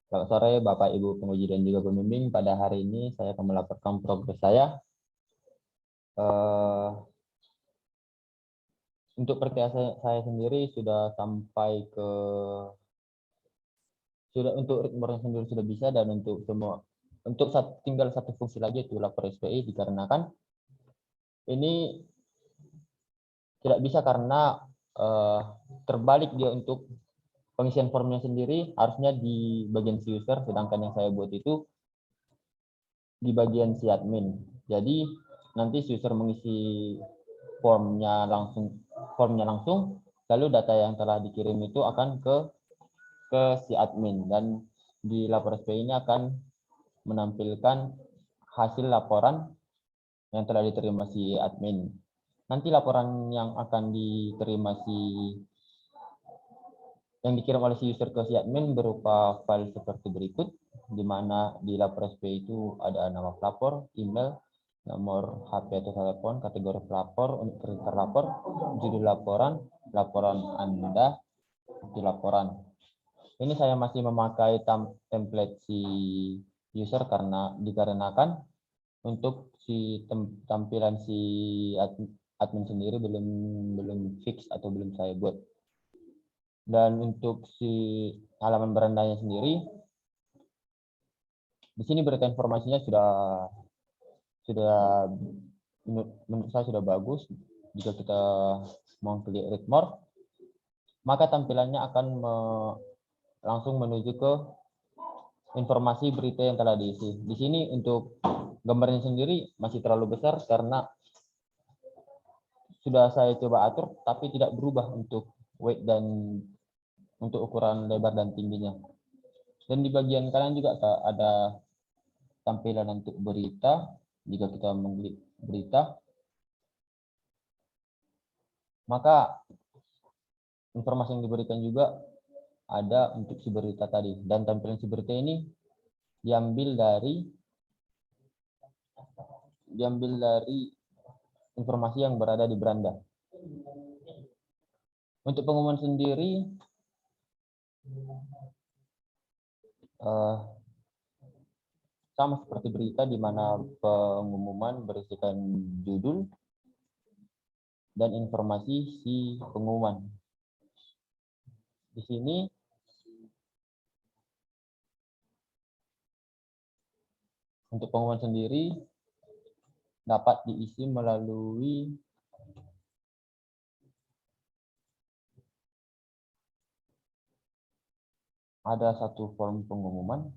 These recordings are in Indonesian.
Selamat sore Bapak Ibu penguji dan juga pembimbing. Pada hari ini saya akan melaporkan progres saya. Untuk perkiraan saya sendiri sudah sampai ke untuk ritme sendiri sudah bisa, dan untuk tinggal satu fungsi lagi itu lapor SPI, dikarenakan ini tidak bisa karena terbalik dia untuk pengisian formnya sendiri harusnya di bagian si user, sedangkan yang saya buat itu di bagian si admin. Jadi nanti si user mengisi formnya langsung, lalu data yang telah dikirim itu akan ke si admin, dan di lapor SPI ini akan menampilkan hasil laporan yang telah diterima si admin. Nanti laporan yang akan diterima yang dikirim oleh si user ke si admin berupa file seperti berikut, di mana di lapor SPI itu ada nama pelapor, email, nomor HP atau telepon, kategori pelapor, unit terlapor, judul laporan, laporan Anda, bukti laporan. Ini saya masih memakai template si user dikarenakan untuk si tampilan si admin sendiri belum fix atau belum saya buat. Dan untuk si halaman berandanya sendiri, di sini berita informasinya sudah menurut saya sudah bagus. Jika kita mau klik read more, maka tampilannya akan langsung menuju ke informasi berita yang telah diisi. Di sini untuk gambarnya sendiri masih terlalu besar karena sudah saya coba atur tapi tidak berubah untuk weight dan untuk ukuran lebar dan tingginya. Dan di bagian kanan juga ada tampilan untuk berita. Jika kita mengklik berita, maka informasi yang diberikan juga ada untuk si berita tadi. Dan tampilan si berita ini diambil dari informasi yang berada di beranda. Untuk pengumuman sendiri, sama seperti berita, di mana pengumuman berisikan judul dan informasi si pengumuman. Di sini untuk pengumuman sendiri dapat diisi melalui ada satu form pengumuman.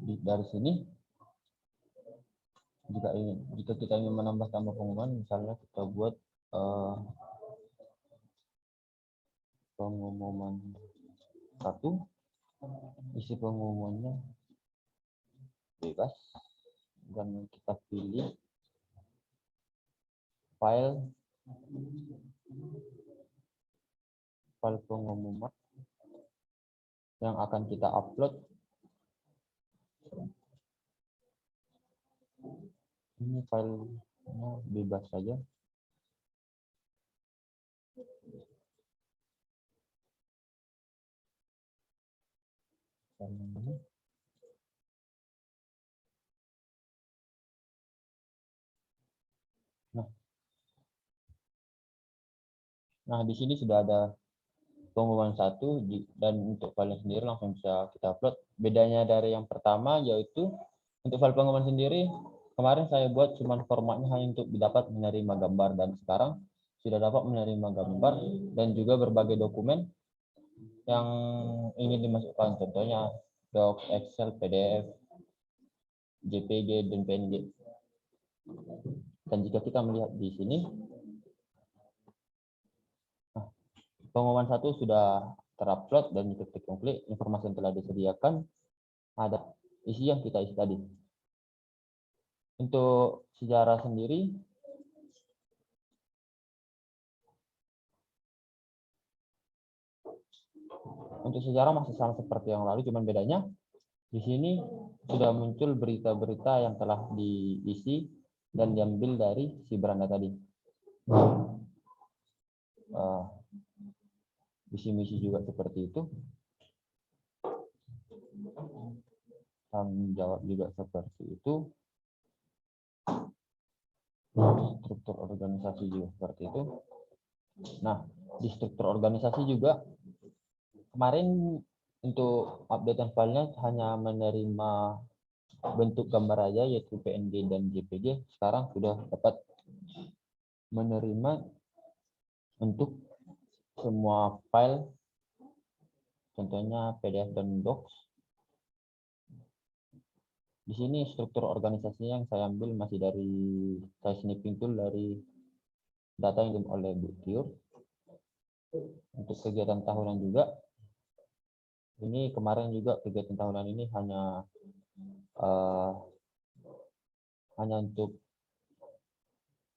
Dari sini, jika kita ingin menambah tambah pengumuman, misalnya kita buat pengumuman 1, isi pengumumannya bebas, dan kita pilih file pengumuman yang akan kita upload. Ini filenya bebas saja. Nah, di sini sudah ada pengumuman 1, dan untuk file sendiri langsung bisa kita upload. Bedanya dari yang pertama yaitu untuk file pengumuman sendiri, kemarin saya buat cuman formatnya hanya untuk dapat menerima gambar, dan sekarang sudah dapat menerima gambar dan juga berbagai dokumen yang ingin dimasukkan, contohnya doc, Excel, PDF, JPG, dan PNG. Dan jika kita melihat di sini, pengumuman 1 sudah terupload, dan jika kita klik informasi yang telah disediakan, ada isi yang kita isi tadi. Untuk sejarah sendiri, masih sama seperti yang lalu, cuman bedanya di sini sudah muncul berita-berita yang telah diisi dan diambil dari si beranda tadi. visi misi juga seperti itu, tanggung jawab juga seperti itu, struktur organisasi juga seperti itu. Nah, di struktur organisasi juga kemarin untuk update filenya hanya menerima bentuk gambar aja, yaitu PNG dan JPG. Sekarang sudah dapat menerima untuk semua file, contohnya PDF dan Docs. Di sini struktur organisasinya yang saya ambil masih dari saya snipping tool dari data yang diambil oleh Bu Tiur. Untuk kegiatan tahunan juga, ini kemarin juga kegiatan tahunan ini hanya untuk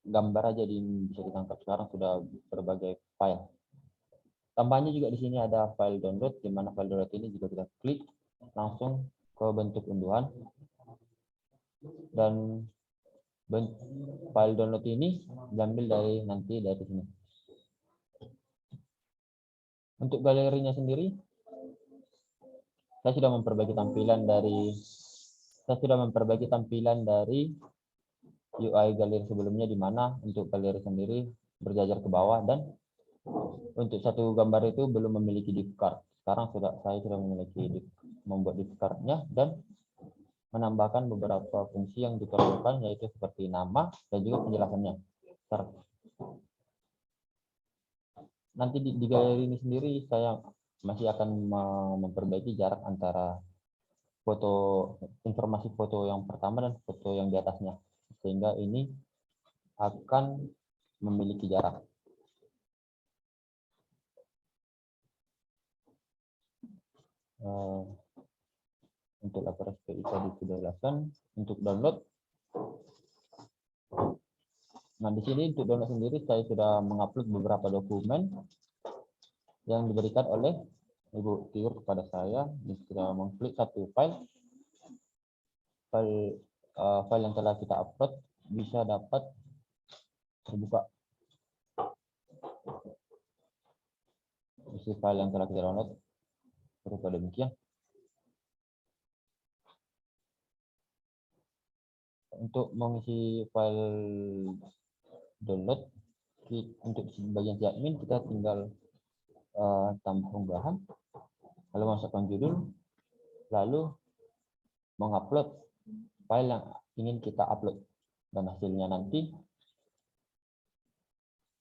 gambar aja bisa ditangkap. Sekarang sudah berbagai file. Tambahnya juga di sini ada file download, di mana file download ini juga kita klik langsung ke bentuk unduhan. Dan file download ini diambil dari sini. Untuk galerinya sendiri, saya sudah memperbaiki tampilan dari UI galeri sebelumnya, di mana untuk galeri sendiri berjajar ke bawah, dan untuk satu gambar itu belum memiliki div card. Sekarang saya sudah membuat div card-nya dan menambahkan beberapa fungsi yang diperlukan, yaitu seperti nama dan juga penjelasannya. Nanti di galeri ini sendiri saya masih akan memperbaiki jarak antara informasi foto yang pertama dan foto yang di atasnya, sehingga ini akan memiliki jarak. Untuk lapor SPI tadi sudah jelaskan. Untuk download, nah di sini untuk download sendiri saya sudah mengupload beberapa dokumen yang diberikan oleh Ibu Tiur kepada saya. Sudah mengklik satu file yang telah kita upload bisa dapat terbuka. Isi file yang telah kita download berupa demikian. Untuk mengisi file download, untuk bagian si admin kita tinggal tambah unggahan, lalu masukkan judul, lalu mengupload file yang ingin kita upload, dan hasilnya nanti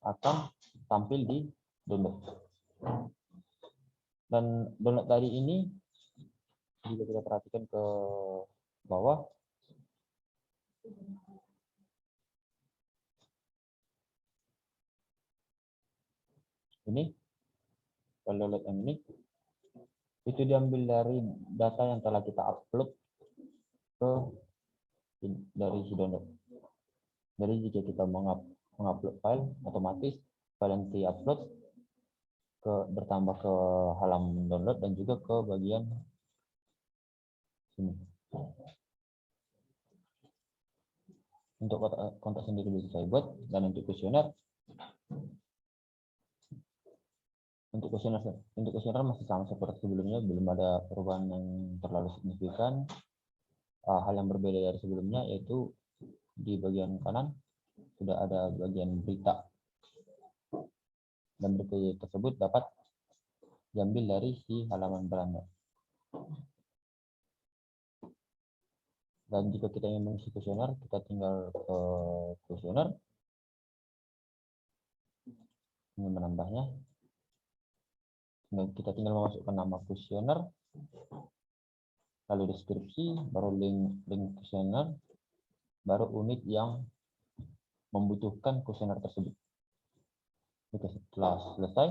akan tampil di download. Dan download tadi ini jika kita perhatikan ke bawah, ini file download yang ini itu diambil dari data yang telah kita upload dari si download. Jadi jika kita mengupload file, otomatis file yang di-upload bertambah ke halaman download dan juga ke bagian sini. Untuk kontak sendiri bisa saya buat, dan untuk kuesioner masih sama seperti sebelumnya, belum ada perubahan yang terlalu signifikan. Hal yang berbeda dari sebelumnya yaitu di bagian kanan sudah ada bagian berita, dan berita tersebut dapat diambil dari si halaman beranda. Dan jika kita ingin mengisi kuesioner, kita tinggal ke kuesioner, ingin menambahnya, kita tinggal memasukkan nama kuesioner, lalu deskripsi, baru link kuesioner, baru unit yang membutuhkan kuesioner tersebut. Jika setelah selesai,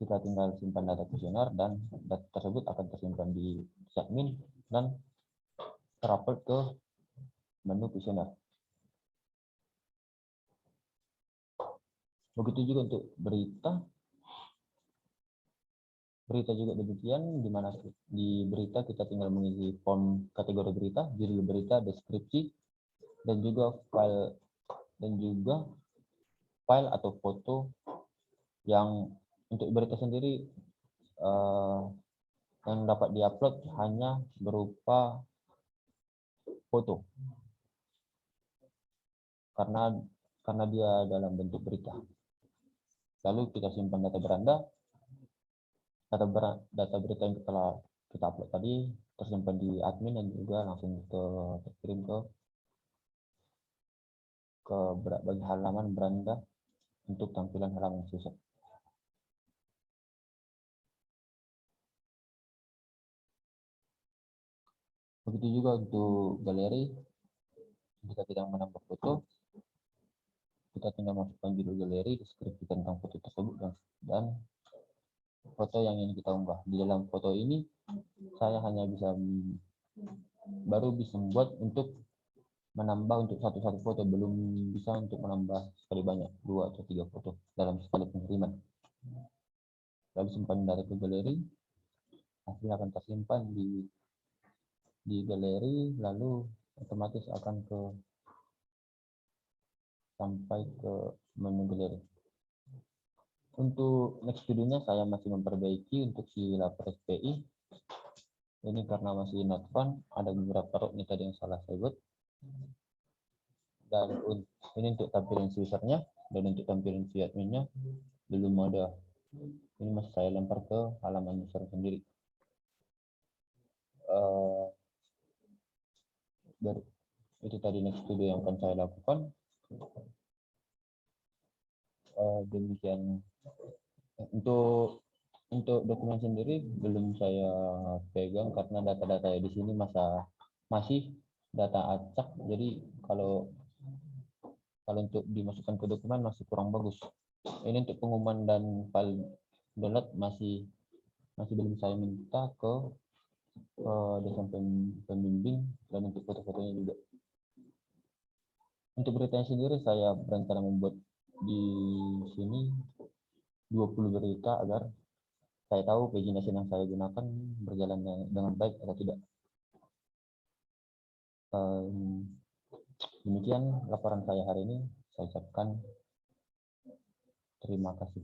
kita tinggal simpan data kuesioner, dan data tersebut akan tersimpan di admin dan terupload ke menu kuesioner. Begitu juga untuk berita. Berita juga demikian, di mana di berita kita tinggal mengisi form kategori berita, judul berita, deskripsi, dan juga file atau foto Yang untuk berita sendiri yang dapat diupload hanya berupa foto karena dia dalam bentuk berita. Lalu kita simpan data berita yang telah kita upload tadi tersimpan di admin dan juga langsung terkirim ke bagi halaman beranda untuk tampilan halaman khusus. Begitu juga untuk galeri, jika kita menambah foto, kita tinggal masukkan judul galeri, deskripsi tentang foto tersebut dan foto yang ingin kita unggah. Di dalam foto ini saya hanya baru bisa membuat untuk menambah untuk satu foto, belum bisa untuk menambah sekali banyak 2 atau 3 foto dalam sekali pengiriman. Lalu simpan dari ke galeri, hasil akan tersimpan di galeri, lalu otomatis akan sampai ke menu galeri. Untuk next videonya saya masih memperbaiki untuk si lapor SPI. Ini karena masih not found, ada beberapa root tadi yang salah saya buat. Dan ini untuk tampilan si usernya, dan untuk tampilan si adminnya belum ada. Ini masih saya lempar ke halaman user sendiri. Itu tadi next video yang akan saya lakukan. Demikian untuk dokumen sendiri belum saya pegang karena data-data di sini masih data acak, jadi kalau untuk dimasukkan ke dokumen masih kurang bagus. Ini untuk pengumuman dan file download masih belum saya minta ke dosen pembimbing, dan untuk foto-fotonya juga. Untuk beritanya sendiri saya berencana membuat di sini 20 berita agar saya tahu pagination yang saya gunakan berjalan dengan baik atau tidak. Demikian laporan saya hari ini. Saya ucapkan terima kasih.